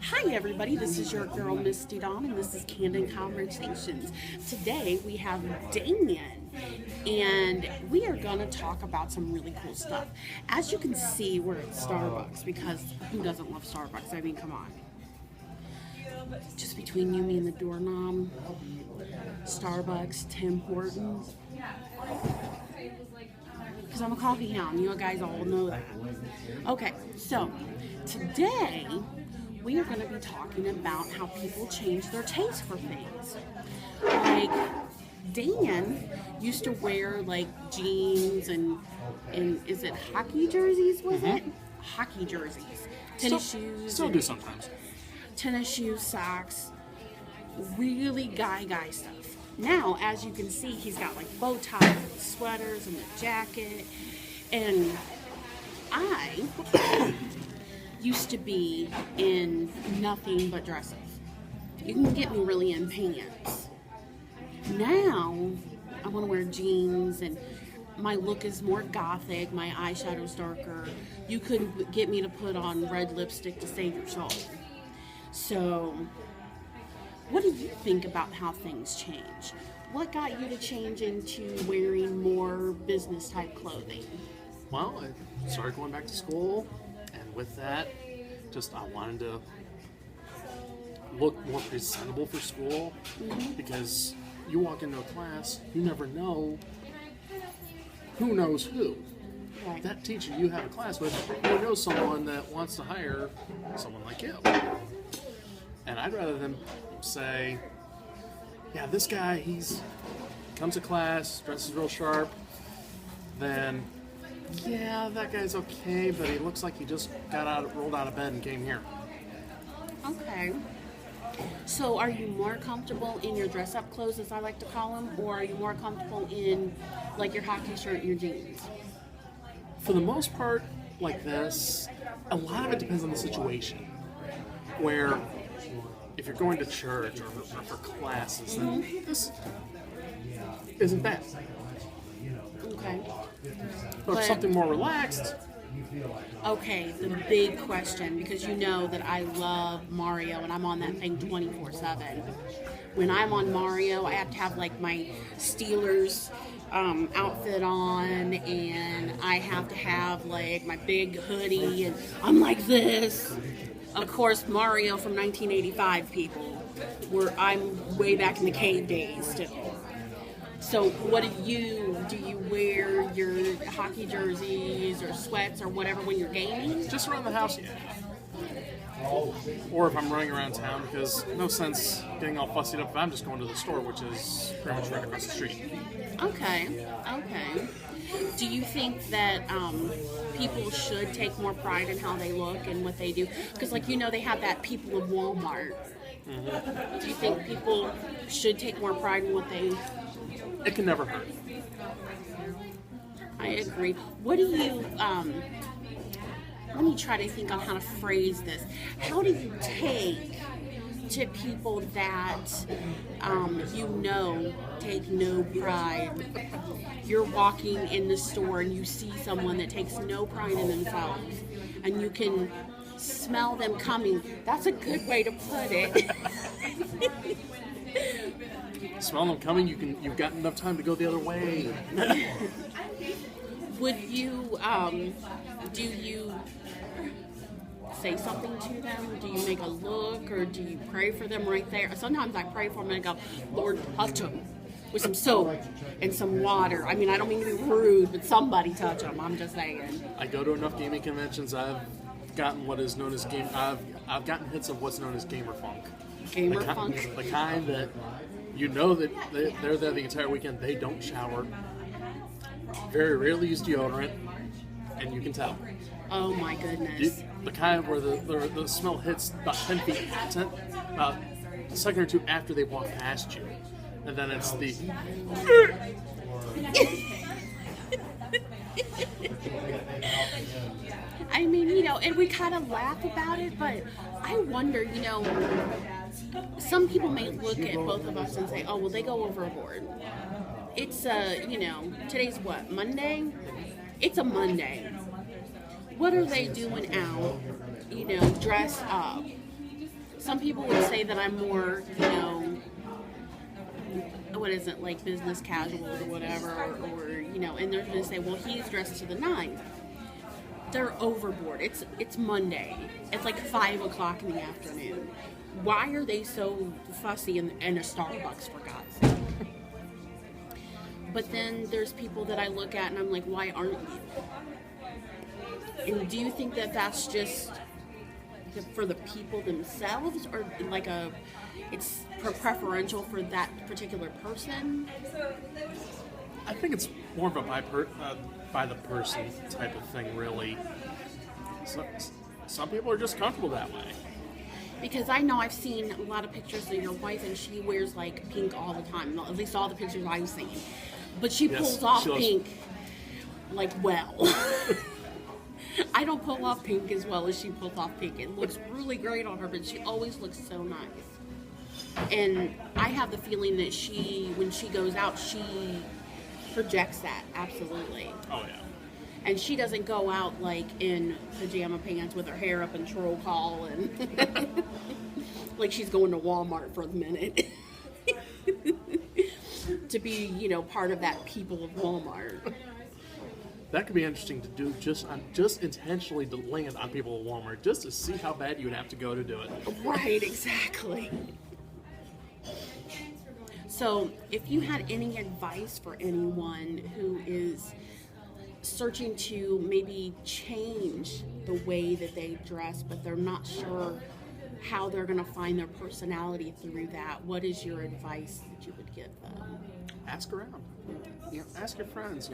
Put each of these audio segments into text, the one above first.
Hi everybody, this is your girl Misty and this is Candid Conversations. Today we have Damien and we are going to talk about some really cool stuff. As you can see, we're at Starbucks because who doesn't love Starbucks? I mean, come on. Just between you, me, and the doorknob, Starbucks, Tim Hortons. Because I'm a coffee hound, you guys all know that. Okay, so today we are going to be talking about how people change their taste for things. Like, Dan used to wear like jeans and is it hockey jerseys, was it? Hockey jerseys. Tennis shoes. Still do sometimes. Tennis shoes, socks, really guy stuff. Now, as you can see, he's got like bow ties and sweaters and a jacket. And I used to be in nothing but dresses. You can get me really in pants. Now, I want to wear jeans and my look is more gothic, my eyeshadow's darker. You couldn't get me to put on red lipstick to save your soul. So, what do you think about how things change? What got you to change into wearing more business type clothing? Well, I started going back to school, and with that, I wanted to look more presentable for school, because you walk into a class, you never know who knows who. Right. That teacher you have a class with, you know someone that wants to hire someone like you. And I'd rather them say, yeah, this guy, he's comes to class, dresses real sharp, than, yeah, that guy's okay, but he looks like he just rolled out of bed and came here. Okay. So are you more comfortable in your dress-up clothes, as I like to call them, or are you more comfortable in like your hockey shirt and your jeans? For the most part, like this, a lot of it depends on the situation. Where if you're going to church or for classes, then this isn't bad. Okay. But something more relaxed. Okay, the big question, because you know that I love Mario and I'm on that thing 24/7. When I'm on Mario, I have to have like my Steelers outfit on, and I have to have like my big hoodie, and I'm like this. Of course, Mario from 1985, people, where I'm way back in the cave days still. So what do you wear your hockey jerseys or sweats or whatever when you're gaming? Just around the house, yeah. Or if I'm running around town, because no sense getting all fussy up if I'm just going to the store, which is pretty much right across the street. Okay. Do you think that people should take more pride in how they look and what they do? Because, like, you know, they have that people of Walmart. Do you think people should take more pride in what they... It can never hurt. I agree. What do you... let me try to think on how to phrase this. How do you take to people that take no pride? You're walking in the store and you see someone that takes no pride in themselves, and you can smell them coming. That's a good way to put it. Smell them coming, you've got enough time to go the other way. Would you do you say something to them? Do you make a look, or do you pray for them right there? Sometimes I pray for them and I go, Lord, touch them with some soap and some water. I mean, I don't mean to be rude, but somebody touch them. I'm just saying. I go to enough gaming conventions. I've gotten what is known as I've gotten hits of what's known as gamer funk. Gamer funk. The kind that you know that they're there the entire weekend. They don't shower. Very rarely use deodorant, and you can tell. Oh my goodness. The kind where the smell hits about 10 feet, about a second or two after they walk past you. And then it's the... I mean, you know, and we kind of laugh about it, but I wonder, you know, some people may look at both of us and say, oh, well, they go overboard. It's, you know, today's what, Monday? It's a Monday. What are they doing out, you know, dressed up? some people would say that I'm more, what is it, like business casual or whatever, or and they're going to say, well, he's dressed to the nines. They're overboard. It's Monday. It's like 5 o'clock in the afternoon. Why are they so fussy in a Starbucks, for God's sake? But then there's people that I look at and I'm like, why aren't you? And do you think that that's just for the people themselves, or like it's preferential for that particular person? I think it's more of a by the person type of thing, really. Some people are just comfortable that way. Because I know I've seen a lot of pictures of your wife, and she wears like pink all the time. At least all the pictures I've seen. But she pulls off pink like well. I don't pull off pink as well as she pulls off pink. It looks really great on her, but she always looks so nice. And I have the feeling that when she goes out, she projects that, absolutely. Oh, yeah. And she doesn't go out like in pajama pants with her hair up in troll call and like she's going to Walmart for the minute to be, part of that people of Walmart. That could be interesting to do, just intentionally to land on people at Walmart, just to see how bad you would have to go to do it. Right, exactly. So, if you had any advice for anyone who is searching to maybe change the way that they dress, but they're not sure how they're going to find their personality through that, what is your advice that you would give them? Ask around. Ask your friends.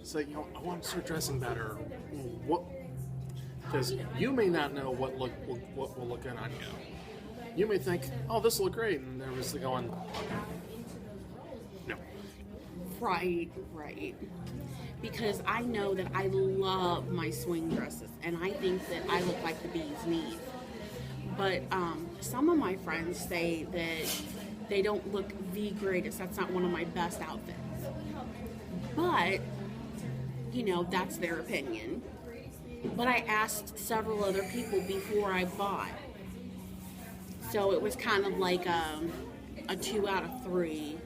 Say, I want to start dressing better. What? Because you may not know what will look good on you. You may think, oh, this will look great, and they're just going, no. Right. Because I know that I love my swing dresses, and I think that I look like the bee's knees. But some of my friends say that they don't look the greatest. That's not one of my best outfits. But, that's their opinion. But I asked several other people before I bought. So it was kind of like a 2 out of 3.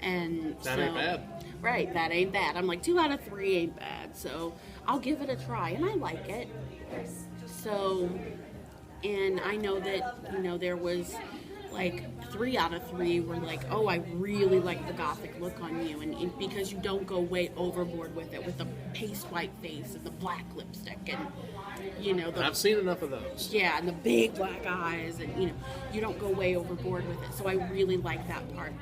And that ain't bad. Right, that ain't bad. I'm like, 2 out of 3 ain't bad. So I'll give it a try, and I like it. So, and I know that, there was like 3 out of 3 were like, oh, I really like the gothic look on you. And because you don't go way overboard with it, with the paste white face and the black lipstick and, I've seen enough of those. Yeah, and the big black eyes, and, you don't go way overboard with it. So I really like that part.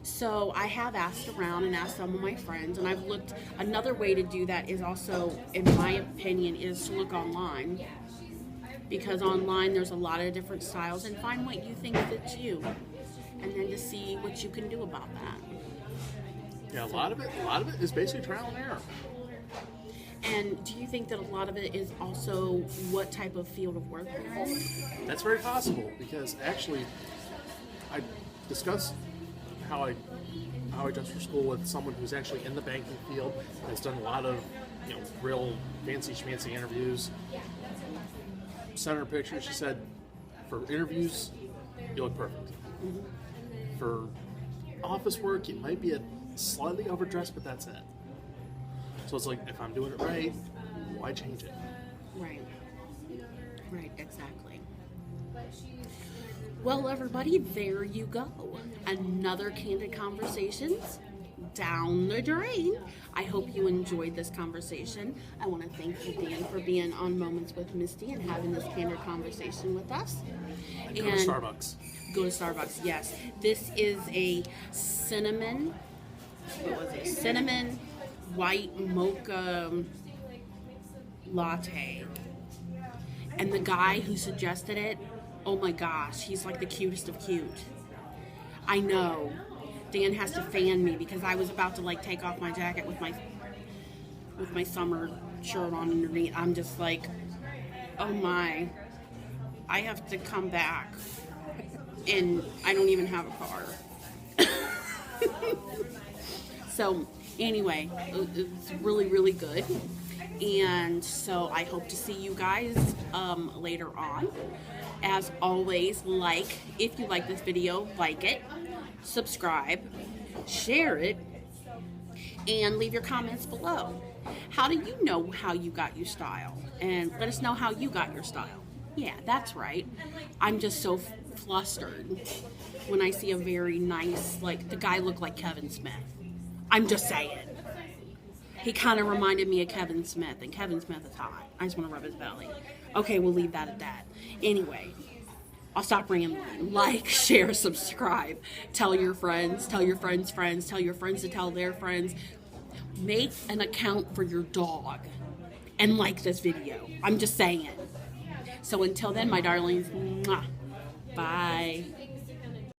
So I have asked around and asked some of my friends, and I've looked. Another way to do that is also, in my opinion, is to look online. Because online there's a lot of different styles, and find what you think fits you. And then to see what you can do about that. Yeah, a lot of it is basically trial and error. And do you think that a lot of it is also what type of field of work you're in? That's very possible, because actually I discussed how I dress for school with someone who's actually in the banking field, has done a lot of real fancy schmancy interviews. Sent her a picture. She said, for interviews, you look perfect. Mm-hmm. For office work, you might be slightly overdressed, but that's it. So it's like, if I'm doing it right, why change it? Right, exactly. Well, everybody, there you go. Another Candid Conversations down the drain. I hope you enjoyed this conversation. I want to thank you, Dan, for being on Moments with Misty and having this candid conversation with us. And go to Starbucks. Go to Starbucks, yes. This is a cinnamon white mocha latte. And the guy who suggested it, oh my gosh, he's like the cutest of cute. I know. Dan has to fan me because I was about to take off my jacket with my summer shirt on underneath. I'm just like, oh my, I have to come back, and I don't even have a car. So anyway, it's really, really good. And so I hope to see you guys later on. as always, if you like this video, like it, subscribe, share it, and leave your comments below. How do you know how you got your style? And let us know how you got your style. Yeah, that's right. I'm just so flustered when I see a very nice, the guy looked like Kevin Smith. I'm just saying. He kind of reminded me of Kevin Smith, and Kevin Smith is hot. I just want to rub his belly. Okay, we'll leave that at that. Anyway, I'll stop rambling. Like, share, subscribe. Tell your friends, tell your friends' friends, tell your friends to tell their friends. Make an account for your dog and like this video. I'm just saying. So until then, my darlings, mwah, bye.